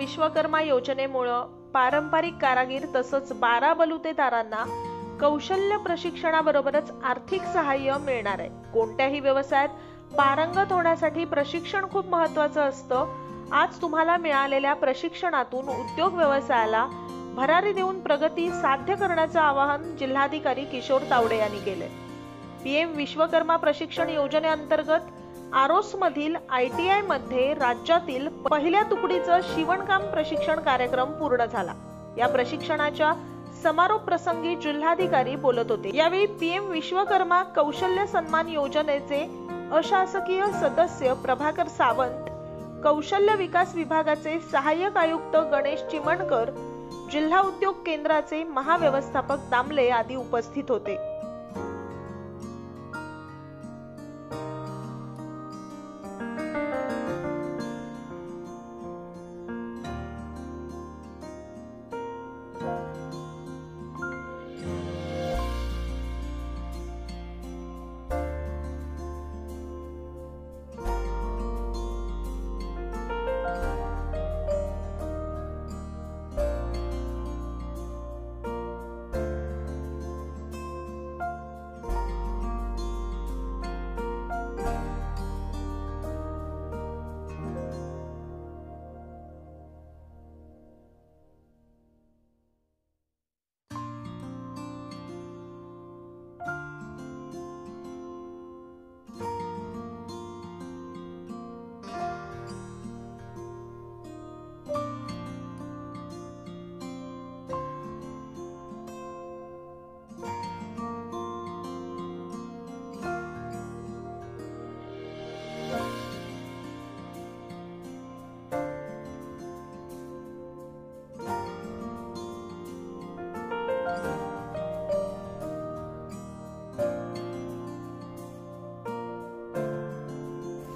विश्वकर्मा योजनेमुळे पारंपरिक कारागीर तसंच 12 बलुतेदारांना कौशल्य प्रशिक्षणाबरोबरच आर्थिक सहाय्य मिळणार आहे। कोणत्याही व्यवसायात पारंगत होण्यासाठी प्रशिक्षण खूप महत्त्वाचं असतं। आज तुम्हाला मिळालेल्या प्रशिक्षणातून उद्योग व्यवसायाला भरारी देऊन प्रगती साध्य करण्याचं आवाहन जिल्हाधिकारी किशोर तावडे यांनी केले। पीएम विश्वकर्मा प्रशिक्षण योजनेअंतर्गत आरोस मधील ITI मध्ये राज्यातील पहिल्या तुकडीचं शिवणकाम प्रशिक्षण कार्यक्रम पूर्ण झाला। या प्रशिक्षणाच्या समारोप प्रसंगी जिल्हाधिकारी बोलत होते। यावेळी पीएम विश्वकर्मा कौशल्य सन्मान योजनेचे अशासकीय सदस्य प्रभाकर सावंत, कौशल्य विकास विभागाचे सहाय्यक आयुक्त गणेश चिमणकर, जिल्हा उद्योग केंद्राचे महाव्यवस्थापक दामले आदी उपस्थित होते।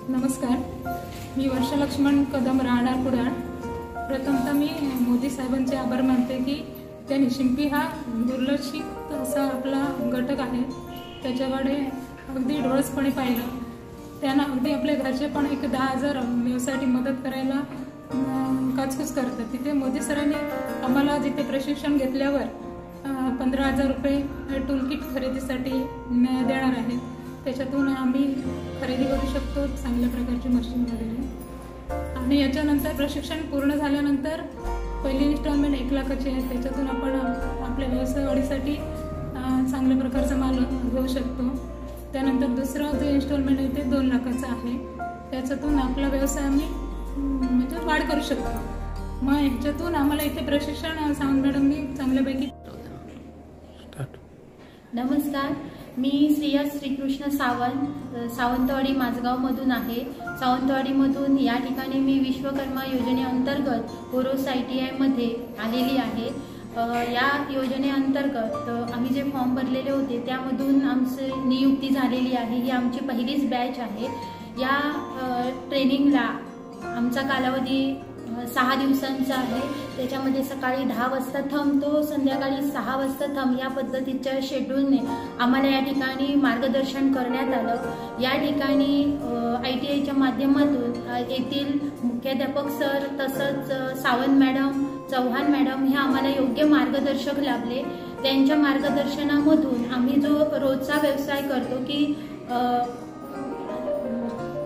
नमस्कार, मी वर्षा लक्ष्मण कदम, राहणार कुडाळ। प्रथमतः मी मोदी साहेबांचे आभार मानते की त्यांनी शिंपी हा दुर्लक्षित असा आपला घटक आहे, त्याच्याकडे अगदी डोळसपणे पाहिलं। त्यांना अगदी आपल्या घरचे पण एक 10,000 व्यवसायासाठी मदत करायला काचकूच करतात। तिथे मोदी सरांनी आम्हाला जिथे प्रशिक्षण घेतल्यावर 15,000 रुपये टूलकिट खरेदीसाठी देणार आहेत। त्याच्यातून आम्ही खरेदी करू शकतो चांगल्या प्रकारची मशीन वगैरे। आणि याच्यानंतर प्रशिक्षण पूर्ण झाल्यानंतर पहिली इन्स्टॉलमेंट 1 लाखाची आहे, त्याच्यातून आपण आपल्या व्यवसाय वाढीसाठी चांगल्या प्रकारचा माल घेऊ शकतो। त्यानंतर दुसरं जे इन्स्टॉलमेंट आहे ते 2 लाखाचं आहे, त्याच्यातून आपला व्यवसाय आम्ही म्हणजे वाढ करू शकतो। मग ह्याच्यातून आम्हाला इथे प्रशिक्षण सावंत मॅडमनी चांगल्यापैकी। नमस्कार, मी श्रेया श्रीकृष्ण सावंत, सावंतवाडी माझगावमधून आहे। सावंतवाडीमधून या ठिकाणी मी विश्वकर्मा योजनेअंतर्गत ओरोस ITI मध्ये आलेली आहे। या योजनेअंतर्गत आम्ही जे फॉर्म भरलेले होते त्यामधून आमची नियुक्ती झालेली आहे। ही आमची पहिलीच बॅच आहे। या ट्रेनिंगला आमचा कालावधी 6 दिवसांचा आहे। त्याच्यामध्ये सकाळी 10 वाजता थांबतो, संध्याकाळी 6 वाजता थांब, या पद्धतीच्या शेड्यूलने आम्हाला या ठिकाणी मार्गदर्शन करण्यात आलं। या ठिकाणी ITIच्या माध्यमातून येथील मुख्याध्यापक सर तसंच सावंत मॅडम, चव्हाण मॅडम हे आम्हाला योग्य मार्गदर्शक लाभले। त्यांच्या मार्गदर्शनामधून आम्ही जो रोजचा व्यवसाय करतो की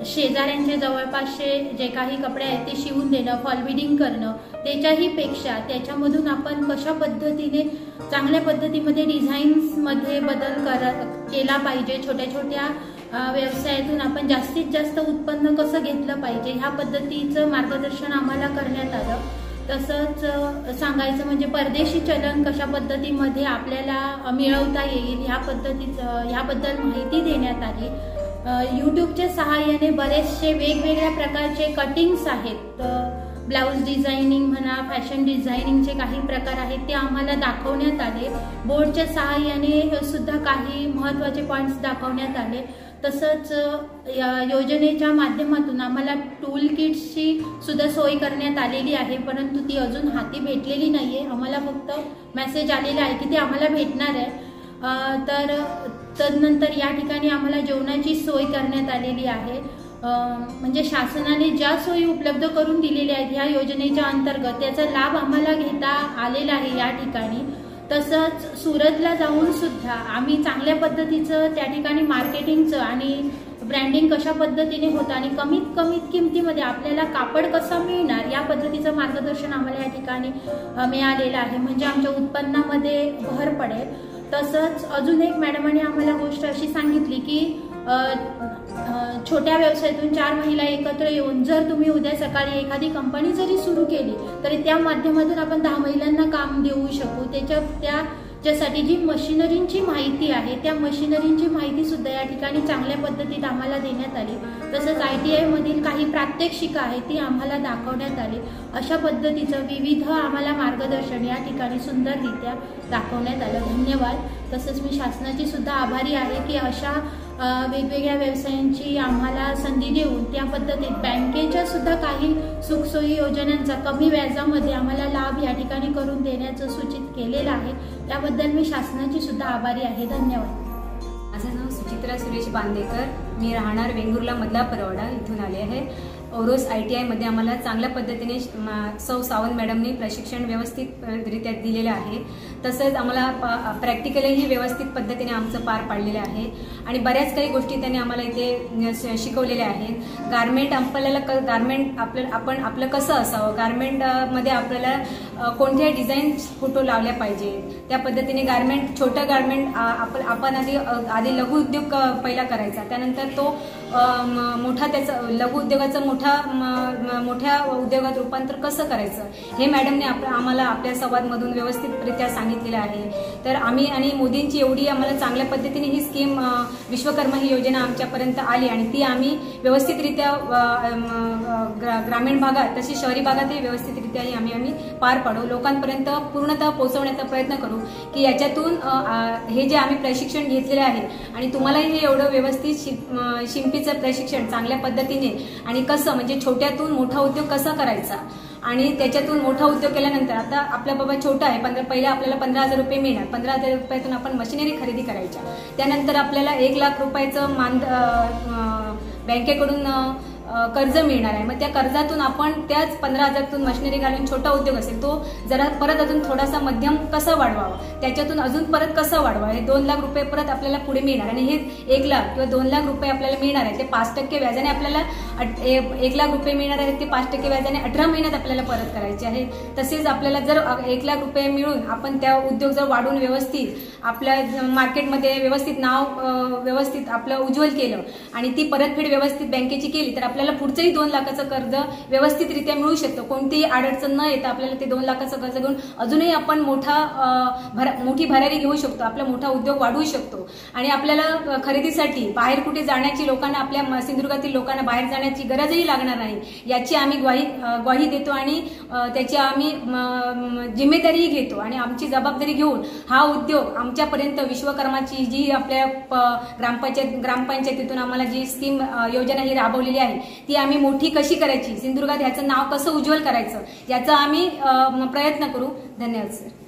शेजाऱ्यांच्या जवळपासचे जे काही कपडे आहेत ते शिवून देणं, फॉल बिडिंग करणं, त्याच्याही पेक्षा त्याच्यामधून आपण कशा पद्धतीने चांगल्या पद्धतीमध्ये डिझाईन्समध्ये बदल केला पाहिजे, छोट्या छोट्या व्यवसायातून आपण जास्तीत जास्त उत्पन्न कसं घेतलं पाहिजे, ह्या पद्धतीचं मार्गदर्शन आम्हाला करण्यात आलं। तसंच सांगायचं म्हणजे परदेशी चलन कशा पद्धतीमध्ये आपल्याला मिळवता येईल ह्याबद्दल माहिती देण्यात आली। यूट्यूबच्या सहाय्याने बरेचसे वेगवेगळ्या प्रकारचे कटिंग्स आहेत, ब्लाउज डिझायनिंग म्हणा, फॅशन डिझायनिंगचे काही प्रकार आहेत ते आम्हाला दाखवण्यात आले। बोर्डच्या सहाय्याने सुद्धा काही महत्त्वाचे पॉइंट्स दाखवण्यात आले। तसंच योजनेच्या माध्यमातून आम्हाला टूल किट्सची सुद्धा सोय करण्यात आलेली आहे, परंतु ती अजून हाती भेटलेली नाहीये। आम्हाला फक्त मेसेज आलेला आहे की ती आम्हाला भेटणार आहे। तर तदनंतर या ठिकाणी आम्हाला जेवणाची सोय करण्यात आलेली आहे। म्हणजे शासनाने ज्या सोयी उपलब्ध करून दिलेल्या आहेत ह्या योजनेच्या अंतर्गत त्याचा लाभ आम्हाला घेता आलेला आहे या ठिकाणी। तसंच सुरतला जाऊन सुद्धा आम्ही चांगल्या पद्धतीचं त्या ठिकाणी मार्केटिंगचं आणि ब्रँडिंग कशा पद्धतीने होतं आणि कमीत किमतीमध्ये आपल्याला कापड कसा मिळणार या पद्धतीचं मार्गदर्शन आम्हाला या ठिकाणी मिळालेलं आहे, म्हणजे आमच्या उत्पन्नामध्ये भर पडेल। तसंच अजून एक मॅडमांनी आम्हाला गोष्ट अशी सांगितली की छोट्या व्यवसायातून 4 महिला एकत्र येऊन जर तुम्ही उद्या सकाळी एखादी कंपनी जरी सुरू केली तरी त्या माध्यमातून आपण 10 महिलांना काम देऊ शकू। त्याच्यासाठी जी मशिनरींची माहिती आहे त्या मशिनरींची माहिती सुद्धा या ठिकाणी चांगल्या पद्धतीत आम्हाला देण्यात आली। तसंच ITI मधील काही प्रात्यक्षिकं आहेत ती आम्हाला दाखवण्यात आली। अशा पद्धतीचं विविध आम्हाला मार्गदर्शन या ठिकाणी सुंदररित्या दाखवण्यात आलं। धन्यवाद। तसंच मी शासनाची सुद्धा आभारी आहे की अशा वेगवेगळ्या व्यवसायांची आम्हाला संधी देऊन त्या पद्धतीत बँकेच्या सुद्धा काही सुखसोयी योजनांचा कमी व्याजामध्ये आम्हाला लाभ या ठिकाणी करून देण्याचं सूचित केलेलं आहे। त्याबद्दल मी शासनाची सुद्धा आभारी आहे। धन्यवाद। माझं नाव सुचित्रा सुरेश बांदेकर, मी राहणार वेंगुर्ला मधला परवाडा इथून आले आहे। औरोस ITI मध्ये आम्हाला चांगल्या पद्धतीने सौ सावंत मॅडमनी प्रशिक्षण व्यवस्थितरित्या दिलेलं आहे। तसंच आम्हाला प्रॅक्टिकलही व्यवस्थित पद्धतीने आमचं पार पाडलेलं आहे आणि बऱ्याच काही गोष्टी त्यांनी आम्हाला इथे शिकवलेल्या आहेत। गारमेंट आपलं कसं असावं, गारमेंटमध्ये आपल्याला कोणत्या डिझाईन फोटो लावल्या पाहिजे, त्या पद्धतीने गारमेंट छोटं गारमेंट आपण आधी लघु उद्योग पहिला करायचा, त्यानंतर तो मोठा त्याचं लघु उद्योगाचं मोठ्या उद्योगात रूपांतर कसं करायचं हे मॅडमने आम्हाला आपल्या संवादमधून व्यवस्थितरित्या सांगितलेलं आहे। तर आम्ही आणि मोदींची एवढी आम्हाला चांगल्या पद्धतीने ही स्कीम विश्वकर्मा ही योजना आमच्यापर्यंत आली आणि ती आम्ही व्यवस्थितरित्या ग्रामीण भागात तसेच शहरी भागातही व्यवस्थितरित्याही आम्ही पार पाडू, लोकांपर्यंत पूर्णतः पोहोचवण्याचा प्रयत्न करू की याच्यातून हे जे आम्ही प्रशिक्षण घेतलेले आहे आणि तुम्हालाही हे एवढं व्यवस्थित शिंपीचं प्रशिक्षण चांगल्या पद्धतीने आणि कसं म्हणजे छोट्यातून मोठा उद्योग कसा करायचा आणि त्याच्यातून मोठा उद्योग केल्यानंतर आता आपला बाबा छोटा आहे, पहिला आपल्याला 15,000 रुपये मिळणार, 15,000 रुपयातून आपण मशिनरी खरेदी करायच्या, त्यानंतर आपल्याला 1 लाख रुपयाचं बँकेकडून कर्ज मिळणार आहे। मग त्या कर्जातून आपण त्याच 15,000तून मशिनरी घालून छोटा उद्योग असेल तो जरा परत अजून थोडासा मध्यम कसा वाढवावा, त्याच्यातून अजून परत कसं वाढवावं, हे 2 लाख रुपये परत आपल्याला पुढे मिळणार आणि हे 1 लाख किंवा 2 लाख रुपये आपल्याला मिळणार आहे ते 5% व्याजाने आपल्याला 1 लाख रुपये मिळणार आहेत ते 5% व्याजाने 18 महिन्यात आपल्याला परत करायचे आहे। तसेच आपल्याला जर 1 लाख रुपये मिळून आपण त्या उद्योग जर वाढून व्यवस्थित आपल्या मार्केटमध्ये व्यवस्थित नाव व्यवस्थित आपलं उज्ज्वल केलं आणि ती परतफेड व्यवस्थित बँकेची केली तर आपल्याला पुढचंही 2 लाखाचं कर्ज व्यवस्थितरित्या मिळू शकतं। कोणतीही अडचण न येता आपल्याला ते 2 लाखाचं कर्ज घेऊन अजूनही आपण मोठी भरारी घेऊ शकतो, आपला मोठा उद्योग वाढवू शकतो आणि आपल्याला खरेदीसाठी बाहेर कुठे जाण्याची लोकांना आपल्या सिंधुदुर्गातील लोकांना बाहेर जाण्याची गरजही लागणार नाही याची आम्ही ग्वाही देतो आणि त्याची आम्ही जिम्मेदारीही घेतो आणि आमची जबाबदारी घेऊन हा उद्योग आमच्यापर्यंत विश्वकर्माची जी आपल्या ग्रामपंचायतीतून आम्हाला जी स्कीम योजना ही राबवलेली आहे ती आम्ही मोठी कशी करायची, सिंधुदुर्गात ह्याचं नाव कसं उज्ज्वल करायचं याचा आम्ही प्रयत्न करू। धन्यवाद सर।